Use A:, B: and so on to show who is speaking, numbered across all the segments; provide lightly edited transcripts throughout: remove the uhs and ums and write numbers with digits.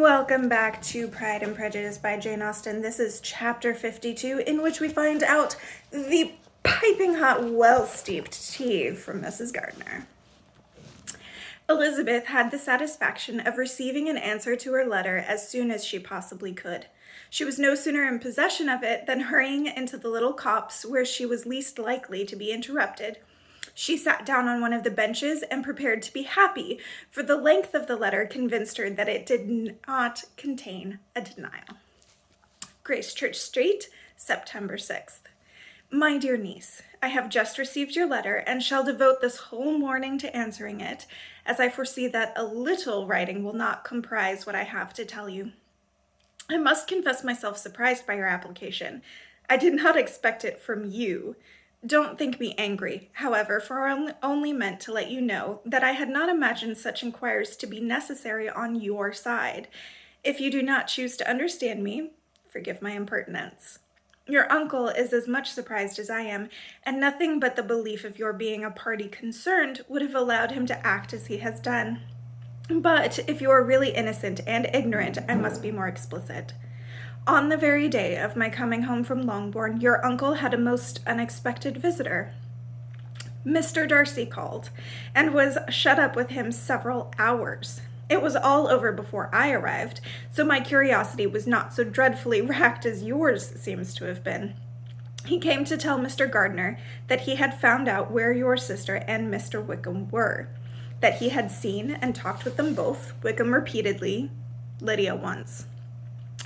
A: Welcome back to Pride and Prejudice by Jane Austen. This is chapter 52, in which we find out the piping hot, well-steeped tea from Mrs. Gardiner. Elizabeth had the satisfaction of receiving an answer to her letter as soon as she possibly could. She was no sooner in possession of it than hurrying into the little copse where she was least likely to be interrupted. She sat down on one of the benches and prepared to be happy, for the length of the letter convinced her that it did not contain a denial. Gracechurch Street, September 6th. My dear niece, I have just received your letter and shall devote this whole morning to answering it, as I foresee that a little writing will not comprise what I have to tell you. I must confess myself surprised by your application. I did not expect it from you. Don't think me angry, however, for I only meant to let you know that I had not imagined such inquiries to be necessary on your side. If you do not choose to understand me, forgive my impertinence. Your uncle is as much surprised as I am, and nothing but the belief of your being a party concerned would have allowed him to act as he has done. But if you are really innocent and ignorant, I must be more explicit. On the very day of my coming home from Longbourn, your uncle had a most unexpected visitor. Mr. Darcy called, and was shut up with him several hours. It was all over before I arrived, so my curiosity was not so dreadfully racked as yours seems to have been. He came to tell Mr. Gardiner that he had found out where your sister and Mr. Wickham were, that he had seen and talked with them both, Wickham repeatedly, Lydia once.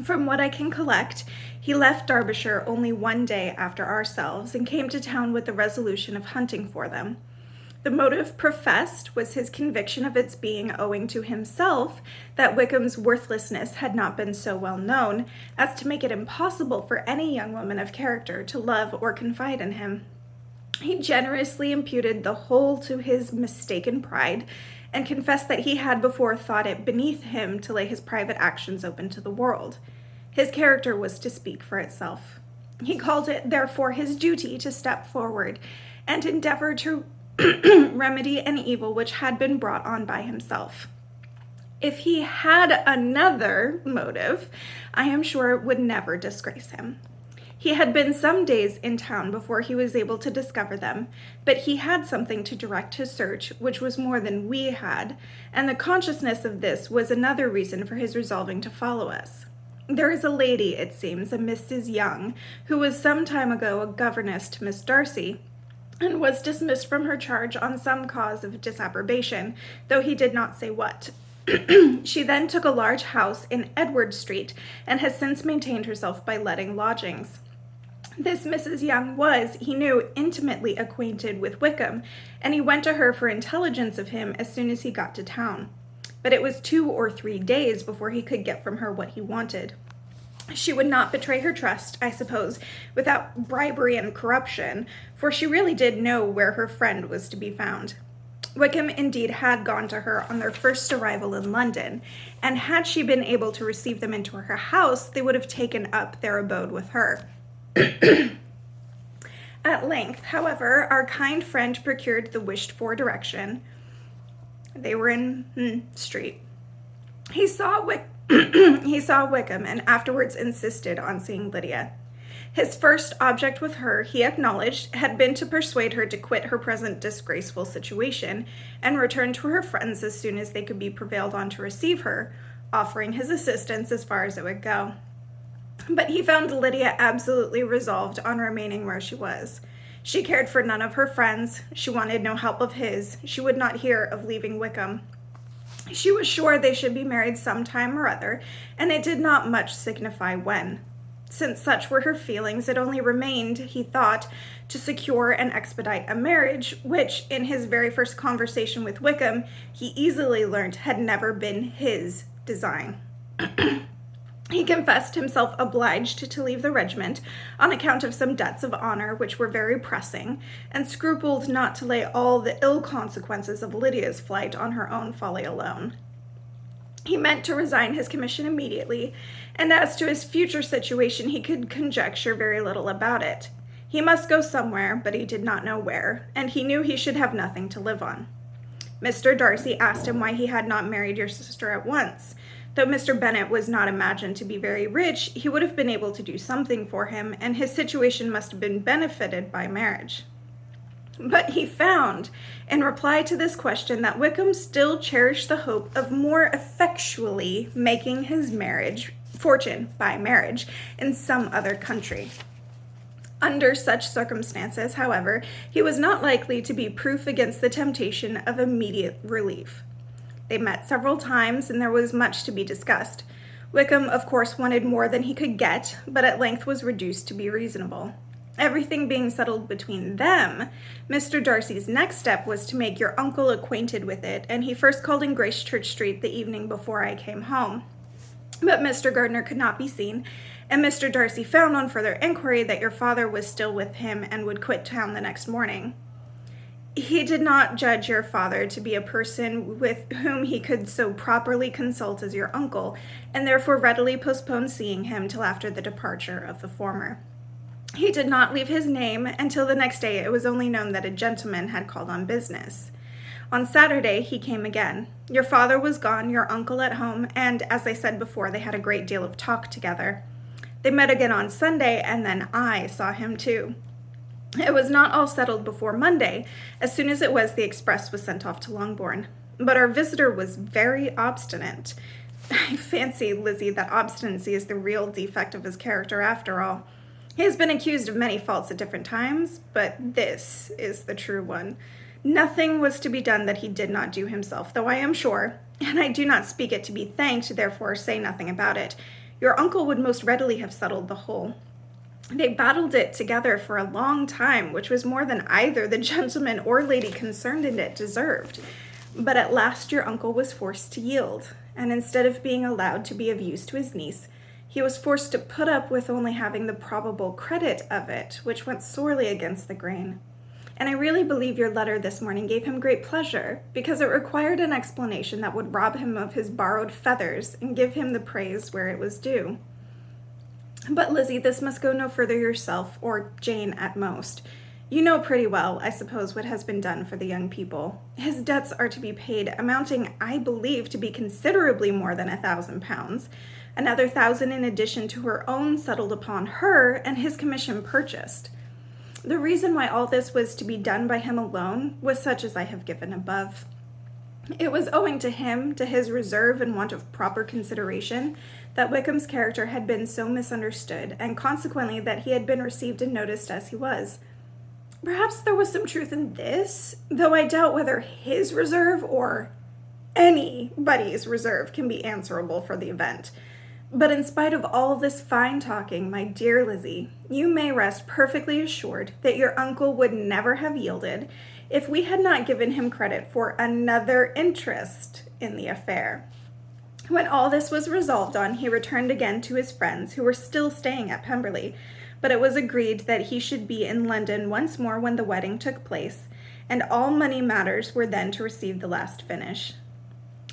A: From what I can collect, he left Derbyshire only one day after ourselves and came to town with the resolution of hunting for them. The motive professed was his conviction of its being owing to himself that Wickham's worthlessness had not been so well known as to make it impossible for any young woman of character to love or confide in him. He generously imputed the whole to his mistaken pride, and confessed that he had before thought it beneath him to lay his private actions open to the world. His character was to speak for itself. He called it, therefore, his duty to step forward and endeavor to remedy an evil which had been brought on by himself. If he had another motive, I am sure it would never disgrace him. He had been some days in town before he was able to discover them, but he had something to direct his search, which was more than we had, and the consciousness of this was another reason for his resolving to follow us. There is a lady, it seems, a Mrs. Young, who was some time ago a governess to Miss Darcy, and was dismissed from her charge on some cause of disapprobation, though he did not say what. She then took a large house in Edward Street, and has since maintained herself by letting lodgings. This Mrs. Young was, he knew, intimately acquainted with Wickham, and he went to her for intelligence of him as soon as he got to town. But it was 2 or 3 days before he could get from her what he wanted. She would not betray her trust, I suppose, without bribery and corruption, for she really did know where her friend was to be found. Wickham indeed had gone to her on their first arrival in London, and had she been able to receive them into her house, they would have taken up their abode with her. At length, however, our kind friend procured the wished-for direction. They were in Street. He saw Wickham and afterwards insisted on seeing Lydia. His first object with her, he acknowledged, had been to persuade her to quit her present disgraceful situation and return to her friends as soon as they could be prevailed on to receive her, offering his assistance as far as it would go. But he found Lydia absolutely resolved on remaining where she was. She cared for none of her friends. She wanted no help of his. She would not hear of leaving Wickham. She was sure they should be married some time or other, and it did not much signify when. Since such were her feelings, it only remained, he thought, to secure and expedite a marriage, which, in his very first conversation with Wickham, he easily learnt had never been his design. He confessed himself obliged to leave the regiment on account of some debts of honor which were very pressing, and scrupled not to lay all the ill consequences of Lydia's flight on her own folly alone. He meant to resign his commission immediately, and as to his future situation, he could conjecture very little about it. He must go somewhere, but he did not know where, and he knew he should have nothing to live on. Mr. Darcy asked him why he had not married your sister at once. Though Mr. Bennet was not imagined to be very rich, he would have been able to do something for him, and his situation must have been benefited by marriage. But he found, in reply to this question, that Wickham still cherished the hope of more effectually making his fortune by marriage in some other country. Under such circumstances, however, he was not likely to be proof against the temptation of immediate relief. They met several times, and there was much to be discussed. Wickham, of course, wanted more than he could get, but at length was reduced to be reasonable. Everything being settled between them, Mr. Darcy's next step was to make your uncle acquainted with it, and he first called in Gracechurch Street the evening before I came home. But Mr. Gardiner could not be seen, and Mr. Darcy found on further inquiry that your father was still with him and would quit town the next morning. He did not judge your father to be a person with whom he could so properly consult as your uncle, and therefore readily postponed seeing him till after the departure of the former. He did not leave his name until the next day. It was only known that a gentleman had called on business. On Saturday he came again. Your father was gone, your uncle at home, and, as I said before, they had a great deal of talk together. They met again on Sunday, and then I saw him too. It was not all settled before Monday. As soon as it was, the express was sent off to Longbourn. But our visitor was very obstinate. I fancy, Lizzie, that obstinacy is the real defect of his character after all. He has been accused of many faults at different times, but this is the true one. Nothing was to be done that he did not do himself, though I am sure, and I do not speak it to be thanked, therefore say nothing about it, your uncle would most readily have settled the whole. They battled it together for a long time, which was more than either the gentleman or lady concerned in it deserved. But at last your uncle was forced to yield, and instead of being allowed to be of use to his niece, he was forced to put up with only having the probable credit of it, which went sorely against the grain. And I really believe your letter this morning gave him great pleasure, because it required an explanation that would rob him of his borrowed feathers and give him the praise where it was due. But, Lizzie, this must go no further yourself, or Jane at most. You know pretty well, I suppose, what has been done for the young people. His debts are to be paid, amounting, I believe, to be considerably more than £1,000, another 1,000 in addition to her own settled upon her, and his commission purchased. The reason why all this was to be done by him alone was such as I have given above. It was owing to him, to his reserve and want of proper consideration, that Wickham's character had been so misunderstood, and consequently that he had been received and noticed as he was. Perhaps there was some truth in this, though I doubt whether his reserve or anybody's reserve can be answerable for the event. But in spite of all this fine talking, my dear Lizzie, you may rest perfectly assured that your uncle would never have yielded if we had not given him credit for another interest in the affair. When all this was resolved on, he returned again to his friends, who were still staying at Pemberley, but it was agreed that he should be in London once more when the wedding took place, and all money matters were then to receive the last finish.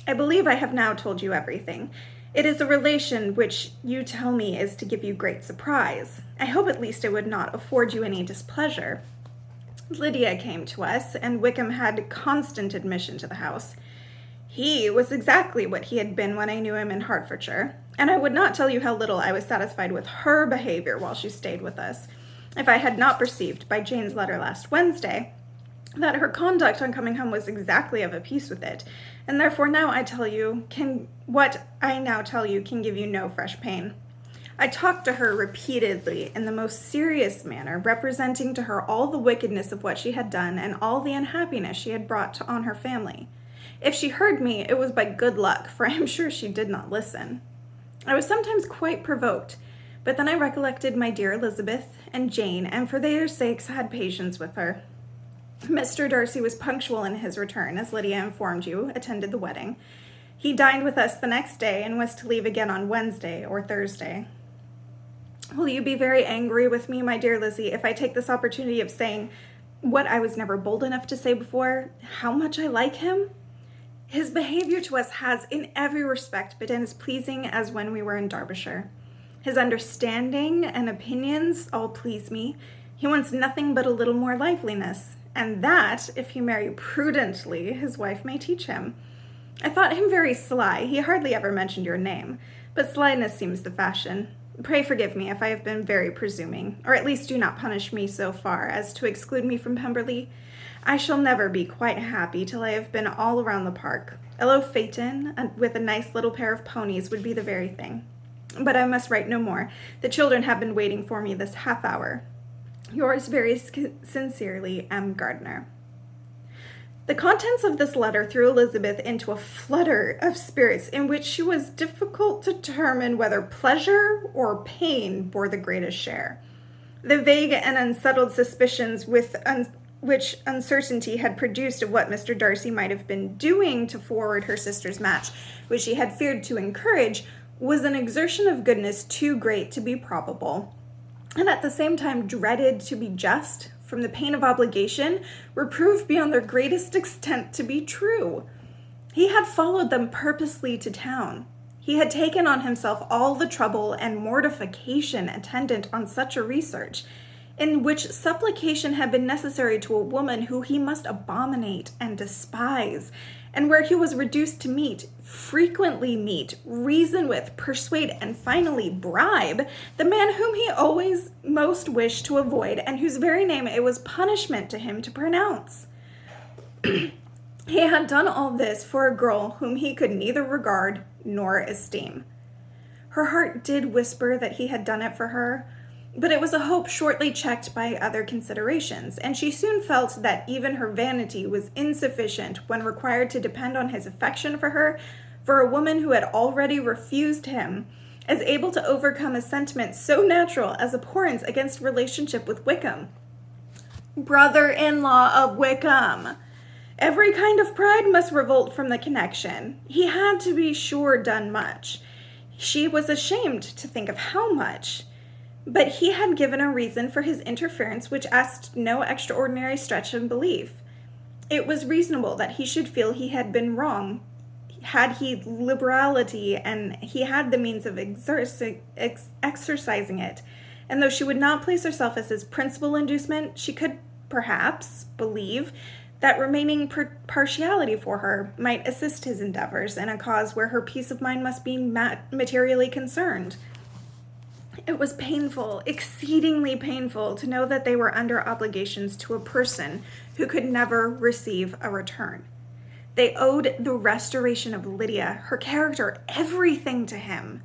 A: I believe I have now told you everything. It is a relation which you tell me is to give you great surprise. I hope at least it would not afford you any displeasure. Lydia came to us, and Wickham had constant admission to the house. He was exactly what he had been when I knew him in Hertfordshire, and I would not tell you how little I was satisfied with her behavior while she stayed with us, if I had not perceived by Jane's letter last Wednesday that her conduct on coming home was exactly of a piece with it, and therefore now I tell you what I now tell you can give you no fresh pain. I talked to her repeatedly in the most serious manner, representing to her all the wickedness of what she had done and all the unhappiness she had brought on her family. If she heard me, it was by good luck, for I am sure she did not listen. I was sometimes quite provoked, but then I recollected my dear Elizabeth and Jane, and for their sakes had patience with her. Mr. Darcy was punctual in his return, as Lydia informed you, attended the wedding. He dined with us the next day and was to leave again on Wednesday or Thursday. Will you be very angry with me, my dear Lizzie, if I take this opportunity of saying what I was never bold enough to say before, how much I like him? His behavior to us has, in every respect, been as pleasing as when we were in Derbyshire. His understanding and opinions all please me. He wants nothing but a little more liveliness, and that, if he marry prudently, his wife may teach him. I thought him very sly. He hardly ever mentioned your name, but slyness seems the fashion. Pray forgive me if I have been very presuming, or at least do not punish me so far as to exclude me from Pemberley. I shall never be quite happy till I have been all around the park. A low phaeton with a nice little pair of ponies would be the very thing. But I must write no more. The children have been waiting for me this half hour. Yours very sincerely, M. Gardiner. The contents of this letter threw Elizabeth into a flutter of spirits in which she was difficult to determine whether pleasure or pain bore the greatest share. The vague and unsettled suspicions which uncertainty had produced of what Mr. Darcy might have been doing to forward her sister's match, which she had feared to encourage, was an exertion of goodness too great to be probable, and at the same time dreaded to be just, from the pain of obligation, were proved beyond their greatest extent to be true. He had followed them purposely to town. He had taken on himself all the trouble and mortification attendant on such a research, in which supplication had been necessary to a woman who he must abominate and despise, and where he was reduced to frequently meet, reason with, persuade, and finally bribe the man whom he always most wished to avoid, and whose very name it was punishment to him to pronounce. He had done all this for a girl whom he could neither regard nor esteem. Her heart did whisper that he had done it for her, but it was a hope shortly checked by other considerations, and she soon felt that even her vanity was insufficient when required to depend on his affection for her, for a woman who had already refused him, as able to overcome a sentiment so natural as abhorrence against relationship with Wickham. Brother-in-law of Wickham! Every kind of pride must revolt from the connection. He had, to be sure, done much. She was ashamed to think of how much. But he had given a reason for his interference which asked no extraordinary stretch of belief. It was reasonable that he should feel he had been wrong. Had he liberality, and he had the means of exercising it. And though she would not place herself as his principal inducement, she could perhaps believe that remaining partiality for her might assist his endeavors in a cause where her peace of mind must be materially concerned. It was painful, exceedingly painful, to know that they were under obligations to a person who could never receive a return. They owed the restoration of Lydia, her character, everything to him.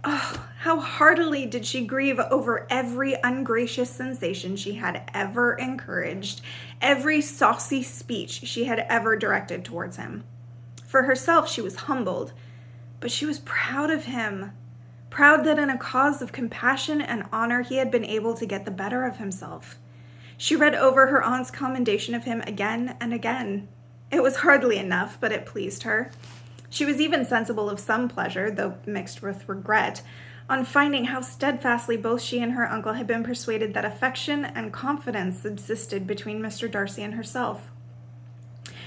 A: Oh, how heartily did she grieve over every ungracious sensation she had ever encouraged, every saucy speech she had ever directed towards him. For herself, she was humbled, but she was proud of him. Proud that in a cause of compassion and honor he had been able to get the better of himself. She read over her aunt's commendation of him again and again. It was hardly enough, but it pleased her. She was even sensible of some pleasure, though mixed with regret, on finding how steadfastly both she and her uncle had been persuaded that affection and confidence subsisted between Mr. Darcy and herself.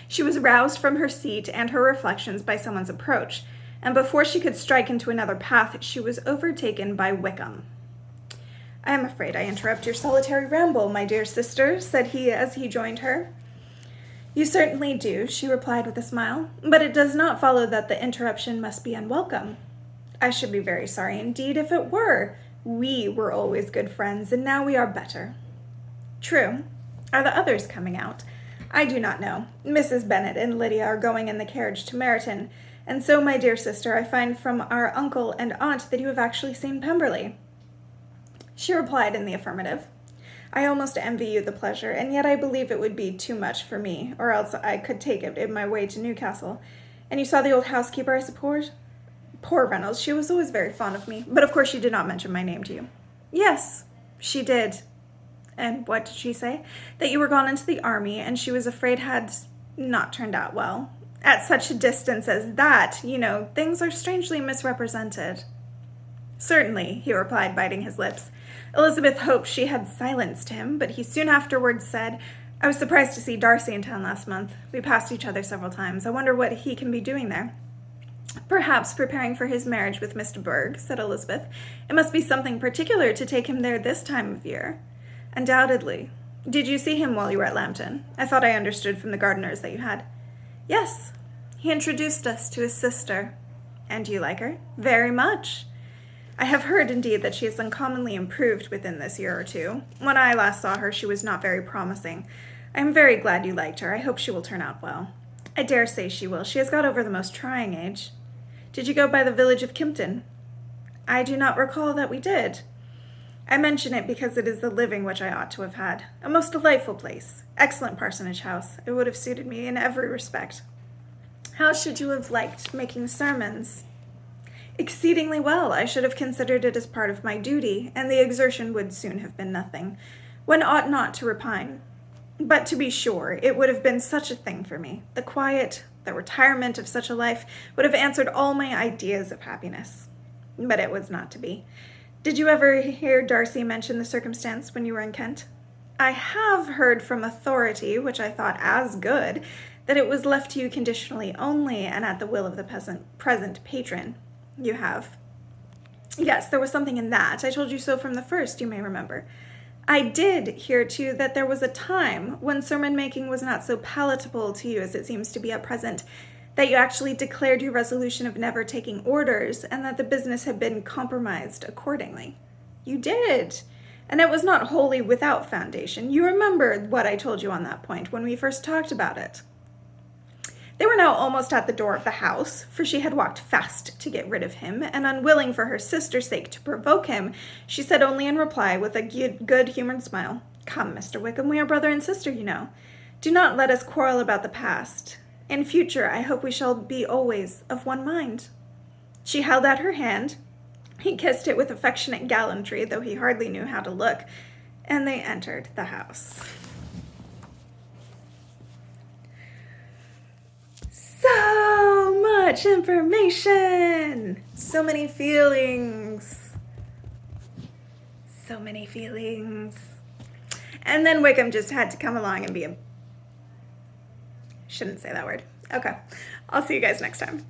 A: She was roused from her seat and her reflections by someone's approach, and before she could strike into another path, she was overtaken by Wickham. "I am afraid I interrupt your solitary ramble, my dear sister," said he as he joined her. "You certainly do," she replied with a smile, "but it does not follow that the interruption must be unwelcome. I should be very sorry indeed if it were. We were always good friends, and now we are better." "True. Are the others coming out?" "I do not know. Mrs. Bennet and Lydia are going in the carriage to Meryton, and so, my dear sister, I find from our uncle and aunt that you have actually seen Pemberley." She replied in the affirmative. "I almost envy you the pleasure, and yet I believe it would be too much for me, or else I could take it in my way to Newcastle. And you saw the old housekeeper, I suppose?" "Poor Reynolds, she was always very fond of me, but of course she did not mention my name to you." "Yes, she did." "And what did she say?" "That you were gone into the army, and she was afraid had not turned out well. At such a distance as that, things are strangely misrepresented." "Certainly," he replied, biting his lips. Elizabeth hoped she had silenced him, but he soon afterwards said, "I was surprised to see Darcy in town last month. We passed each other several times. I wonder what he can be doing there." "Perhaps preparing for his marriage with Miss de Bourgh," said Elizabeth. "It must be something particular to take him there this time of year." "Undoubtedly. Did you see him while you were at Lambton? I thought I understood from the Gardiners that you had." "Yes. He introduced us to his sister. And do you like her? Very much. I have heard, indeed, that she has uncommonly improved within this year or two. When I last saw her, she was not very promising. I am very glad you liked her. I hope she will turn out well. I dare say she will. She has got over the most trying age. Did you go by the village of Kimpton? I do not recall that we did. I mention it because it is the living which I ought to have had. A most delightful place. Excellent parsonage house. It would have suited me in every respect. How should you have liked making sermons? Exceedingly well. I should have considered it as part of my duty, and the exertion would soon have been nothing. One ought not to repine. But to be sure, it would have been such a thing for me. The quiet, the retirement of such a life would have answered all my ideas of happiness. But it was not to be. Did you ever hear Darcy mention the circumstance when you were in Kent? I have heard from authority, which I thought as good, that it was left to you conditionally only and at the will of the present patron. You have. Yes, there was something in that. I told you so from the first, you may remember. I did hear, too, that there was a time when sermon-making was not so palatable to you as it seems to be at present, that you actually declared your resolution of never taking orders, and that the business had been compromised accordingly. You did, and it was not wholly without foundation. You remember what I told you on that point when we first talked about it. They were now almost at the door of the house, for she had walked fast to get rid of him, and unwilling for her sister's sake to provoke him, she said only in reply with a good-humored smile, "Come, Mr. Wickham, we are brother and sister, you know. Do not let us quarrel about the past. In future, I hope we shall be always of one mind." She held out her hand. He kissed it with affectionate gallantry, though he hardly knew how to look, and they entered the house. So much information! So many feelings. So many feelings. And then Wickham just had to come along and be a... Shouldn't say that word. Okay. I'll see you guys next time.